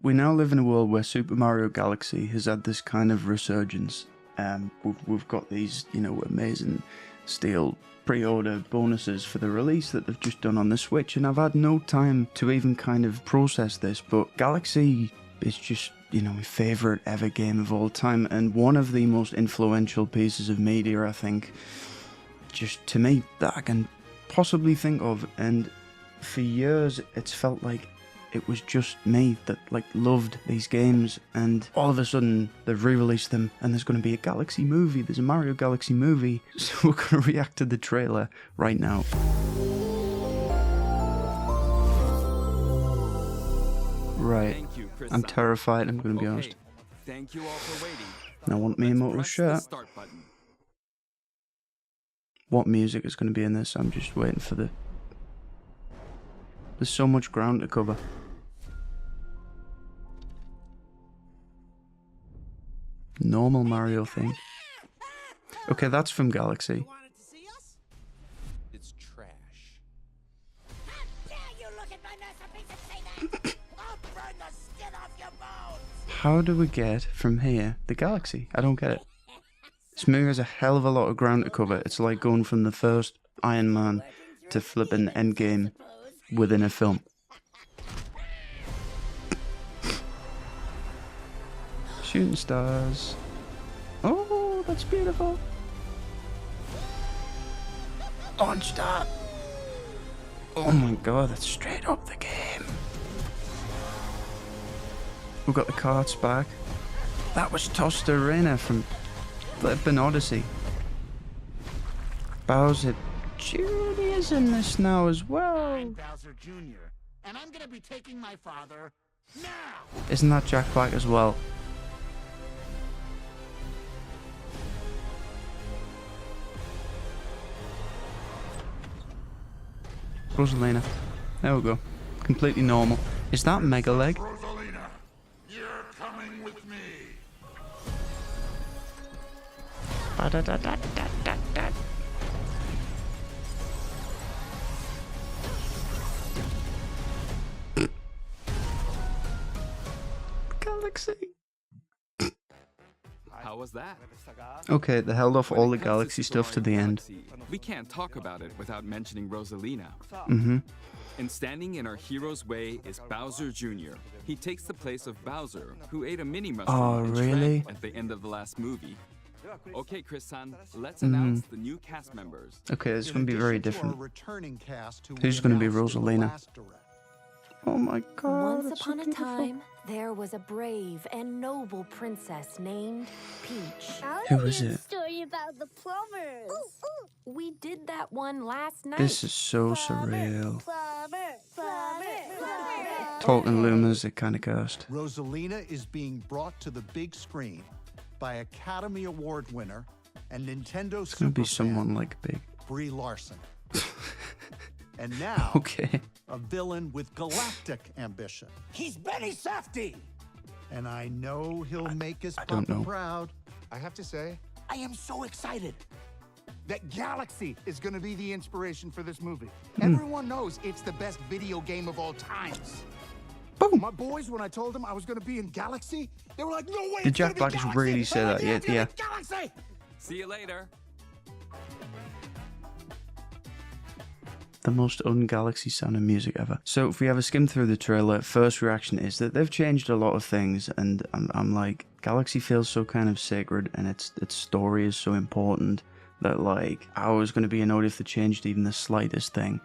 we now live in a world where Super Mario Galaxy has had this kind of resurgence. We've got these, amazing steel pre-order bonuses for the release that they've just done on the Switch, and I've had no time to even kind of process this, but Galaxy is just, my favourite ever game of all time, and one of the most influential pieces of media, I think, just to me, that I can possibly think of. And for years, it's felt like it was just me that loved these games, and all of a sudden they've re-released them and there's going to be a Galaxy movie. There's a Mario Galaxy movie, so we're going to react to the trailer right now. Right, I'm terrified, I'm going to be honest. Thank you all for waiting. I want Miyamoto's shirt. What music is going to be in this? I'm just waiting for the... There's so much ground to cover. Normal Mario thing. Okay, that's from Galaxy. It's trash. How dare you look at my masterpiece and say that? I'll burn the skin off your bones! How do we get from here to Galaxy? I don't get it. This movie has a hell of a lot of ground to cover. It's like going from the first Iron Man to flipping Endgame within a film. Shooting stars. Oh, that's beautiful. Launch start. Oh my god, that's straight up the game. We've got the carts back. That was Tostarena from Flippin' Odyssey. Bowser Jr. is in this now as well. I'm Bowser Jr., and I'm gonna be taking my father now! Isn't that Jack Black as well? Rosalina. There we go. Completely normal. Is that Mega Leg? Rosalina, you're coming with me. Ba-da-da-da-da-da-da. Galaxy. How was that? Okay, they held off all the Galaxy stuff to the end. We can't talk about it without mentioning Rosalina. Mm-hmm. And standing in our hero's way is Bowser Jr. He takes the place of Bowser, who ate a mini mushroom Oh, and really? shrank at the end of the last movie. Okay, Chris-san, let's announce the new cast members. Okay, it's going to be very different. Who's Who's gonna be Rosalina? Oh my god. Once that's upon so a beautiful. time, there was a brave and noble princess named Peach. Who is it? Story about the plumbers. We did that one last night. This is so surreal. Plumber. Talking Lumas, it kind of cursed. Rosalina is being brought to the big screen by Academy Award winner and Nintendo It's going to be superfan someone like big. Brie Larson. And now, Okay. a villain with galactic ambition. He's Benny Safdie! And I know he'll make his I don't papa know. proud. I have to say I am so excited. that Galaxy is going to be the inspiration for this movie. Hmm. Everyone knows it's the best video game of all times. Boom. My boys, when I told them I was going to be in Galaxy, they were like, "No way!" Did it's Jack gonna be Black Galaxy. really say that? It's gonna Yeah. be Galaxy. See you later. The most un-Galaxy sounding music ever. So if we have a skim through the trailer, first reaction is that they've changed a lot of things, and I'm like, Galaxy feels so kind of sacred, and its story is so important that like I was going to be annoyed if they changed even the slightest thing.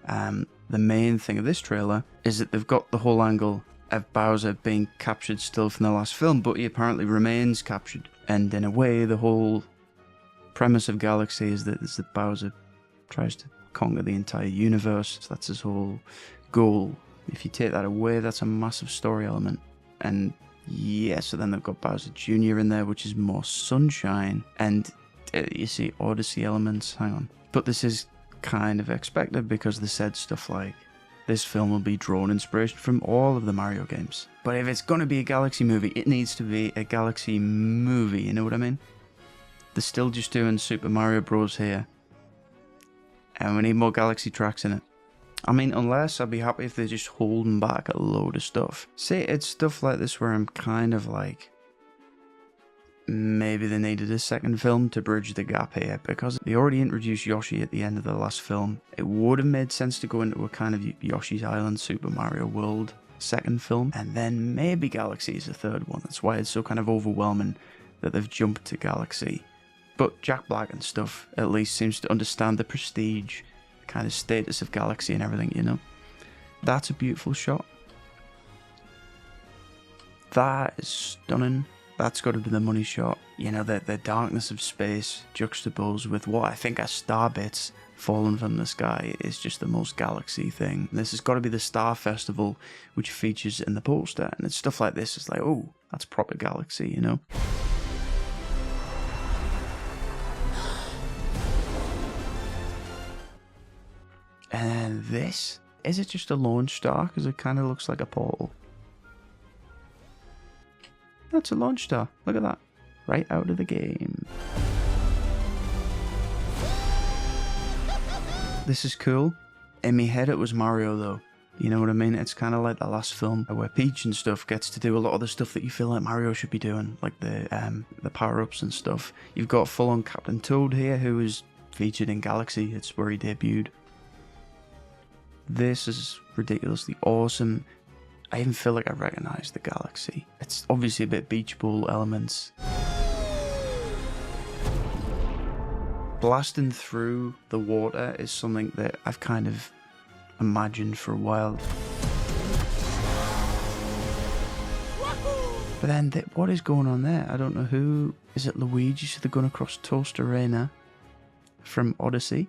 The main thing of this trailer is that they've got the whole angle of Bowser being captured still from the last film, but he apparently remains captured, and in a way the whole premise of Galaxy is that Bowser tries to conquer the entire universe. So that's his whole goal. If you take that away, that's a massive story element. And yeah, so then they've got Bowser Jr. in there, which is more sunshine, and you see Odyssey elements. Hang on, but this is kind of expected because they said stuff like this film will be drawn inspiration from all of the Mario games. But if it's going to be a Galaxy movie, it needs to be a Galaxy movie, you know what I mean? They're still just doing Super Mario Bros. Here, and we need more Galaxy tracks in it. I mean, unless I'd be happy if they're just holding back a load of stuff. See, it's stuff like this where I'm kind of like, maybe they needed a second film to bridge the gap here, because they already introduced Yoshi at the end of the last film. It would have made sense to go into a kind of Yoshi's Island Super Mario World second film, and then maybe Galaxy is the third one. That's why it's so kind of overwhelming that they've jumped to Galaxy. But Jack Black and stuff at least seems to understand the prestige, kind of status of Galaxy and everything, you know. That's a beautiful shot. That is stunning. That's got to be the money shot. You know, the darkness of space juxtaposed with what I think are star bits falling from the sky is just the most Galaxy thing. This has got to be the Star Festival, which features in the poster. And it's stuff like this. It's like, oh, that's proper Galaxy, you know. And then this, is it just a launch star? Because it kind of looks like a portal. That's a launch star. Look at that. Right out of the game. This is cool. In my head it was Mario though. You know what I mean? It's kind of like the last film where Peach and stuff gets to do a lot of the stuff that you feel like Mario should be doing. Like the power-ups and stuff. You've got full-on Captain Toad here, who is featured in Galaxy. It's where he debuted. This is ridiculously awesome. I even feel like I recognize the Galaxy. It's obviously a bit Beach Ball elements. Blasting through the water is something that I've kind of imagined for a while. But then, what is going on there? I don't know who... Is it Luigi? So they're going across Toast Arena from Odyssey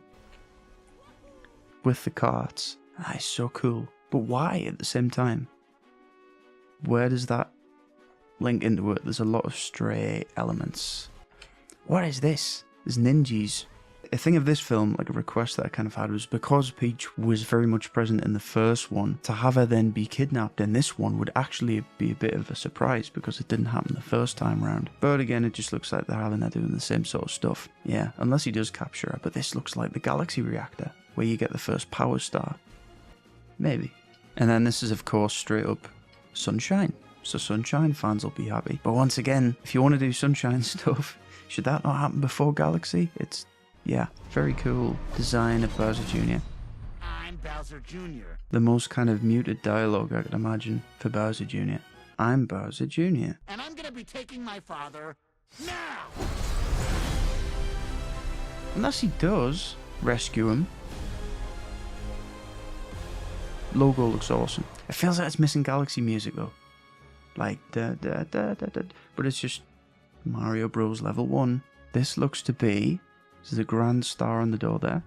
with the carts. That is so cool. But why at the same time? Where does that link into it? There's a lot of stray elements. What is this? There's ninjas. A thing of this film, like a request that I kind of had, was because Peach was very much present in the first one, to have her then be kidnapped in this one would actually be a bit of a surprise because it didn't happen the first time round. But again, it just looks like they're having her doing the same sort of stuff. Yeah, unless he does capture her. But this looks like the Galaxy Reactor, where you get the first Power Star. Maybe. And then this is, of course, straight up Sunshine. So Sunshine fans will be happy. But once again, if you want to do Sunshine stuff, should that not happen before Galaxy? It's, yeah, very cool design of Bowser Jr. I'm Bowser Jr. The most kind of muted dialogue I could imagine for Bowser Jr. I'm Bowser Jr. And I'm gonna be taking my father now! Unless he does rescue him. Logo looks awesome. It feels like it's missing Galaxy music though. Like da da da da da. But it's just Mario Bros. Level 1. This looks to be... There's a grand star on the door there.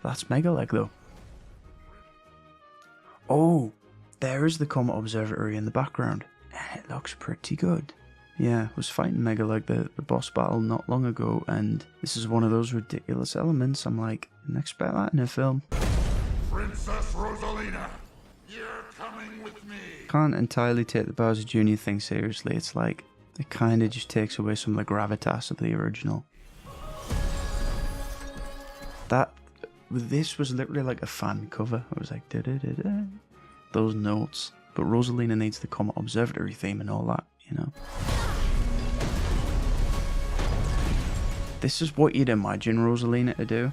That's Mega Leg though. Oh, there is the Comet Observatory in the background. And it looks pretty good. Yeah, I was fighting Mega Leg, the boss battle, not long ago, and this is one of those ridiculous elements. I'm like, I didn't expect that in a film. Princess Rosalina, you're coming with me. Can't entirely take the Bowser Jr. thing seriously. It's like, it kind of just takes away some of the gravitas of the original. This was literally like a fan cover. I was like, da da da da. Those notes. But Rosalina needs the Comet Observatory theme and all that, you know. This is what you'd imagine Rosalina to do.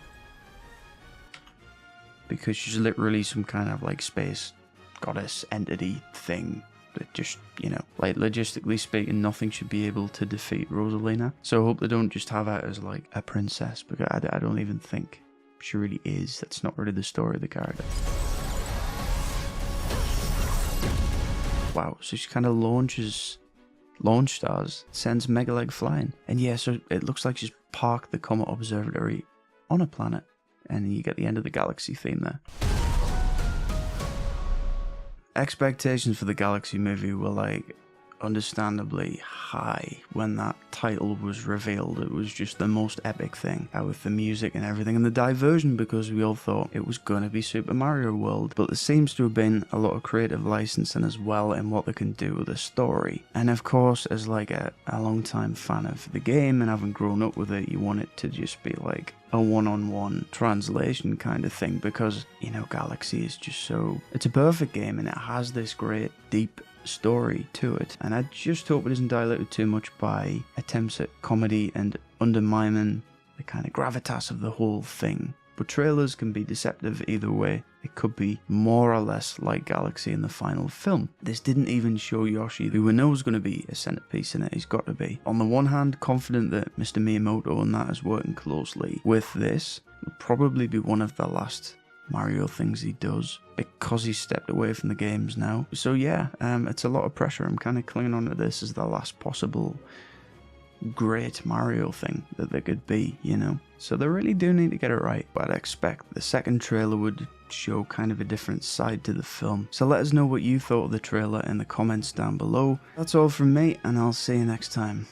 Because she's literally some kind of like space goddess entity thing that just, you know, like logistically speaking, nothing should be able to defeat Rosalina. So I hope they don't just have her as like a princess, because I don't even think she really is. That's not really the story of the character. Wow, so she kind of launch stars, sends Mega Leg flying. And yeah, so it looks like she's parked the Comet Observatory on a planet. And you get the end of the Galaxy theme there. Expectations for the Galaxy movie were like understandably high when that title was revealed. It was just the most epic thing, with the music and everything, and the diversion, because we all thought it was going to be Super Mario World. But there seems to have been a lot of creative licensing as well in what they can do with the story. And of course, as like a long-time fan of the game and having grown up with it, you want it to just be like a one-on-one translation kind of thing, because, you know, Galaxy is just so... It's a perfect game, and it has this great, deep story to it, and I just hope it isn't diluted too much by attempts at comedy and undermining the kind of gravitas of the whole thing. But trailers can be deceptive either way. It could be more or less like Galaxy in the final film. This didn't even show Yoshi, who we know is going to be a centerpiece in it. He's got to be. On the one hand, confident that Mr. Miyamoto and that is working closely with this. It'll probably be one of the last Mario things he does, because he's stepped away from the games now. So yeah, it's a lot of pressure. I'm kind of clinging on to this as the last possible great Mario thing that there could be, you know. So they really do need to get it right, but I'd expect the second trailer would show kind of a different side to the film. So let us know what you thought of the trailer in the comments down below. That's all from me, and I'll see you next time.